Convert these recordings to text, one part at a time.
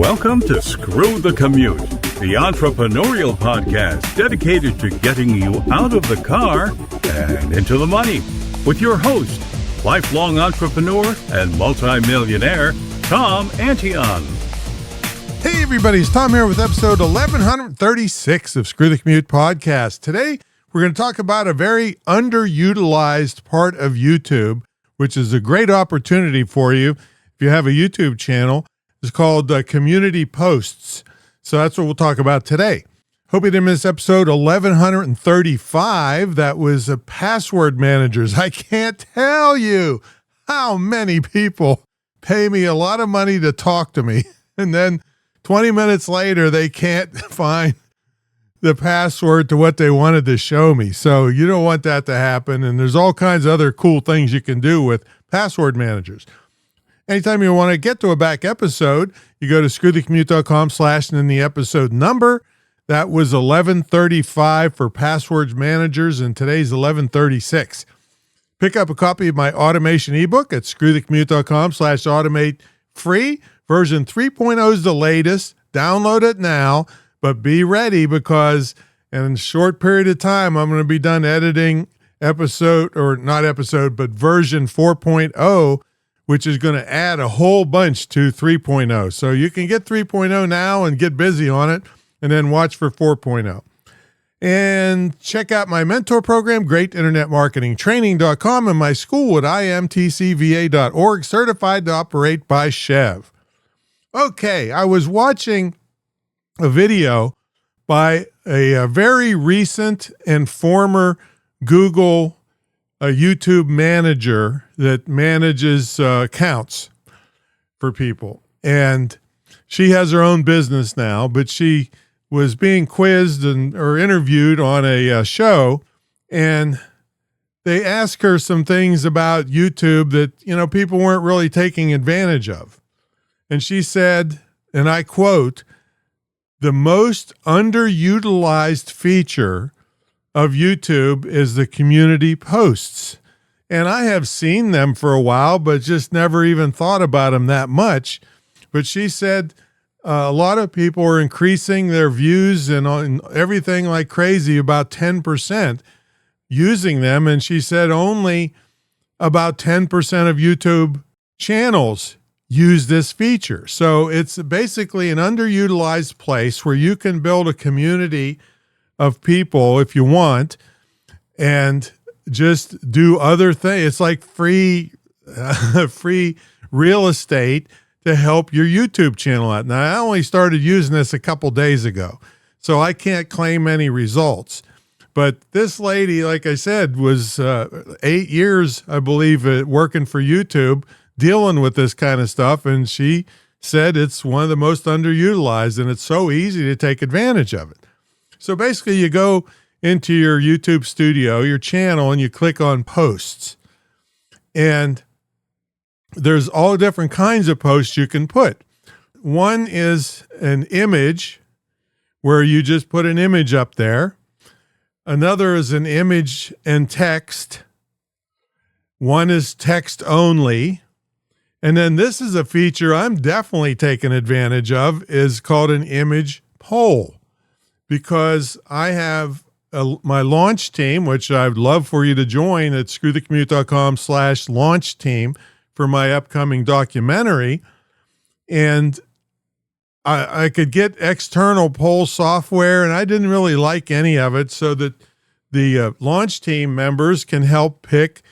Welcome to Screw the Commute, the entrepreneurial podcast dedicated to getting you out of the car and into the money. With your host, lifelong entrepreneur and multimillionaire, Tom Antion. Hey everybody, it's Tom here with episode 1136 of Screw the Commute podcast. Today, we're going to talk about a very underutilized part of YouTube, which is a great opportunity for you if you have a YouTube channel. It's called Community Posts. So that's what we'll talk about today. Hope you didn't miss episode 1135. That was password managers. I can't tell you how many people pay me a lot of money to talk to me. And then 20 minutes later, they can't find the password to what they wanted to show me. So you don't want that to happen. And there's all kinds of other cool things you can do with password managers. Anytime you want to get to a back episode, you go to screwthecommute.com/ and then the episode number. That was 1135 for passwords managers, and today's 1136. Pick up a copy of my automation ebook at screwthecommute.com/automate free. Version 3.0 is the latest. Download it now, but be ready because in a short period of time, I'm going to be done editing version 4.0, which is going to add a whole bunch to 3.0. So you can get 3.0 now and get busy on it, and then watch for 4.0. And check out my mentor program, greatinternetmarketingtraining.com, and my school at imtcva.org, certified to operate by Chev. Okay, I was watching a video by a very recent and former Google a YouTube manager that manages accounts for people. And she has her own business now, but she was being quizzed or interviewed on a show, and they asked her some things about YouTube that, people weren't really taking advantage of. And she said, and I quote, "The most underutilized feature of YouTube is the community posts." And I have seen them for a while, but just never even thought about them that much. But she said a lot of people are increasing their views and on everything like crazy, about 10% using them. And she said only about 10% of YouTube channels use this feature. So it's basically an underutilized place where you can build a community of people if you want, and just do other things. It's like free real estate to help your YouTube channel out. Now, I only started using this a couple days ago, so I can't claim any results. But this lady, like I said, was 8 years, I believe, working for YouTube, dealing with this kind of stuff, and she said it's one of the most underutilized, and it's so easy to take advantage of it. So basically, you go into your YouTube studio, your channel, and you click on posts. And there's all different kinds of posts you can put. One is an image where you just put an image up there. Another is an image and text. One is text only. And then this is a feature I'm definitely taking advantage of, is called an image poll. Because I have my launch team, which I'd love for you to join at screwthecommute.com/launch team for my upcoming documentary. And I could get external poll software, and I didn't really like any of it, so that the launch team members can help pick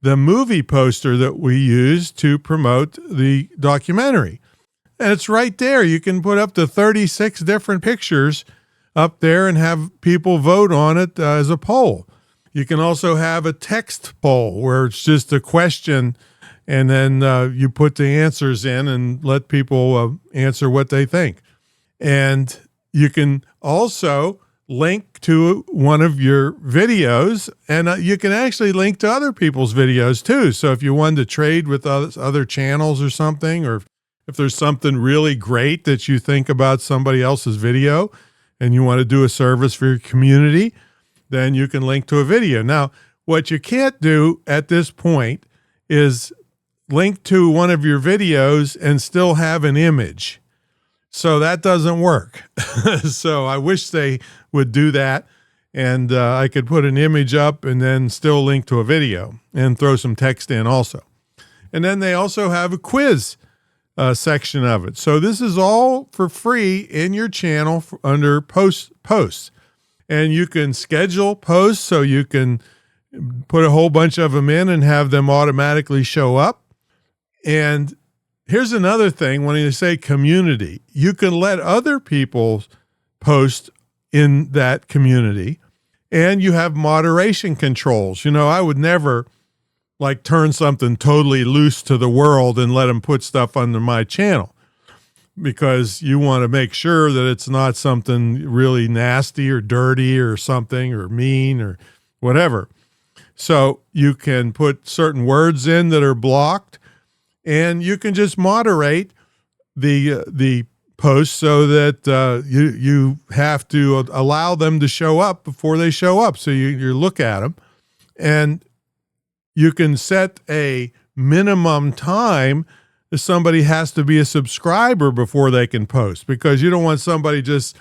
the movie poster that we use to promote the documentary. And it's right there. You can put up to 36 different pictures up there and have people vote on it as a poll. You can also have a text poll where it's just a question, and then you put the answers in and let people answer what they think. And you can also link to one of your videos, and you can actually link to other people's videos too. So if you wanted to trade with other channels or something, or if there's something really great that you think about somebody else's video, and you want to do a service for your community, then you can link to a video. Now, what you can't do at this point is link to one of your videos and still have an image. So that doesn't work. So I wish they would do that. And I could put an image up and then still link to a video and throw some text in also. And then they also have a quiz section of it. So this is all for free in your channel under posts. And you can schedule posts, so you can put a whole bunch of them in and have them automatically show up. And here's another thing. When you say community, you can let other people post in that community, and you have moderation controls. You know, I would never like turn something totally loose to the world and let them put stuff under my channel, because you want to make sure that it's not something really nasty or dirty or something or mean or whatever. So you can put certain words in that are blocked, and you can just moderate the post so that you have to allow them to show up before they show up. So you look at them, and you can set a minimum time. Somebody has to be a subscriber before they can post, because you don't want somebody just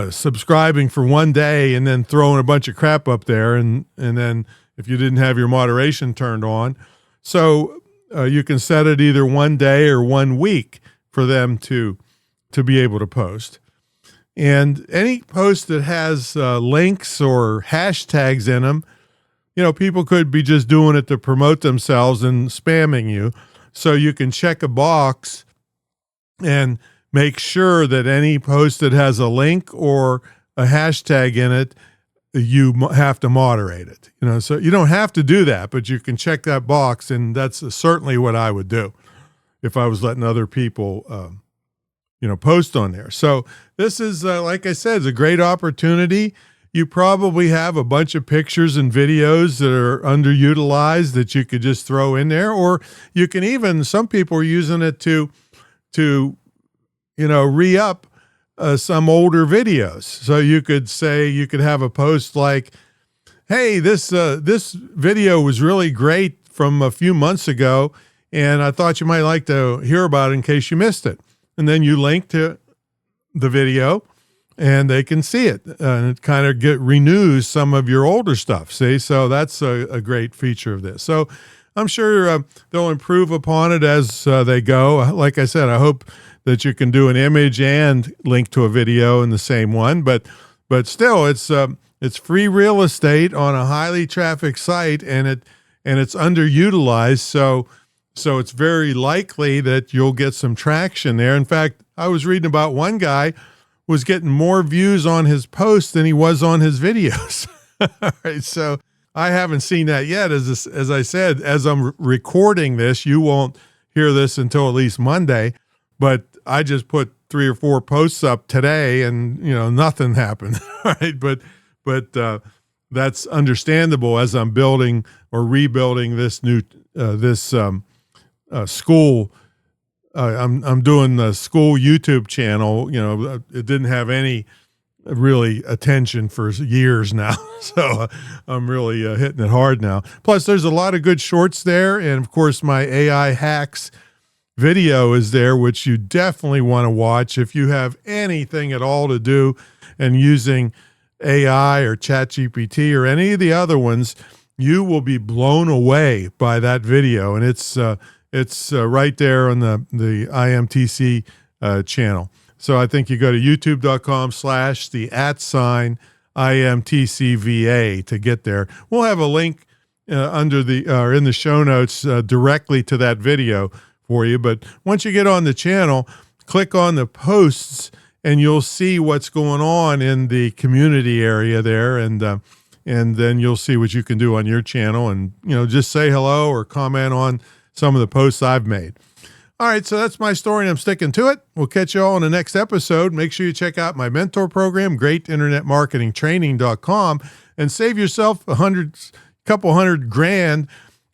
subscribing for one day and then throwing a bunch of crap up there, and then if you didn't have your moderation turned on. So you can set it either 1 day or 1 week for them to be able to post. And any post that has links or hashtags in them, you know, people could be just doing it to promote themselves and spamming you. So you can check a box and make sure that any post that has a link or a hashtag in it, you have to moderate it. You know, so you don't have to do that, but you can check that box, and that's certainly what I would do if I was letting other people, post on there. So this is, like I said, it's a great opportunity. You probably have a bunch of pictures and videos that are underutilized that you could just throw in there, or you can even, some people are using it to re-up some older videos. So you could say, you could have a post like, hey, this video was really great from a few months ago, and I thought you might like to hear about it in case you missed it. And then you link to the video, and they can see it, and it kind of renews some of your older stuff. See, so that's a great feature of this. So I'm sure they'll improve upon it as they go. Like I said, I hope that you can do an image and link to a video in the same one. But still, it's free real estate on a highly trafficked site, and it's underutilized. So it's very likely that you'll get some traction there. In fact, I was reading about one guy was getting more views on his posts than he was on his videos. All right, so I haven't seen that yet. As I said, as I'm recording this, you won't hear this until at least Monday, but I just put 3 or 4 posts up today, and nothing happened. All right, but that's understandable as I'm building or rebuilding this new school. I'm doing the school YouTube channel. It didn't have any really attention for years now. So I'm really hitting it hard now. Plus, there's a lot of good shorts there. And of course, my AI hacks video is there, which you definitely want to watch if you have anything at all to do and using AI or ChatGPT or any of the other ones. You will be blown away by that video. And it's right there on the IMTC channel. So I think you go to youtube.com/IMTCVA to get there. We'll have a link in the show notes directly to that video for you. But once you get on the channel, click on the posts, and you'll see what's going on in the community area there, and then you'll see what you can do on your channel, and just say hello or comment on some of the posts I've made. All right, so that's my story, and I'm sticking to it. We'll catch you all in the next episode. Make sure you check out my mentor program, greatinternetmarketingtraining.com, and save yourself couple hundred grand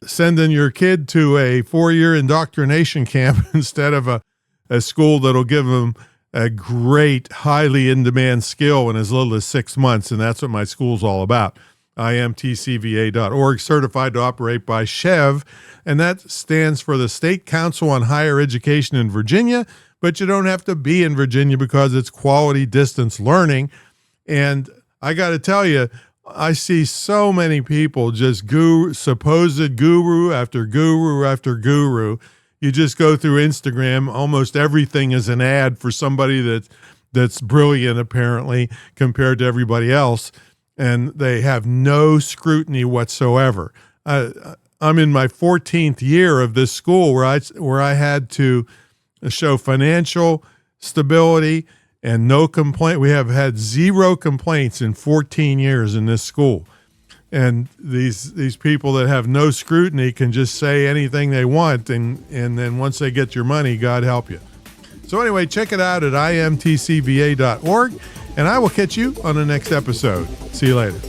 sending your kid to a 4-year indoctrination camp instead of a school that'll give them a great, highly in-demand skill in as little as 6 months, and that's what my school's all about. IMTCVA.org, certified to operate by SHEV, and that stands for the State Council on Higher Education in Virginia. but you don't have to be in Virginia because it's quality distance learning. And I got to tell you, I see so many people just supposed guru after guru after guru. You just go through Instagram, almost everything is an ad for somebody that's brilliant, apparently, compared to everybody else, and they have no scrutiny whatsoever. I'm in my 14th year of this school where I had to show financial stability and no complaint. We have had 0 complaints in 14 years in this school. And these people that have no scrutiny can just say anything they want, and then once they get your money, God help you. So anyway, check it out at imtcva.org, and I will catch you on the next episode. See you later.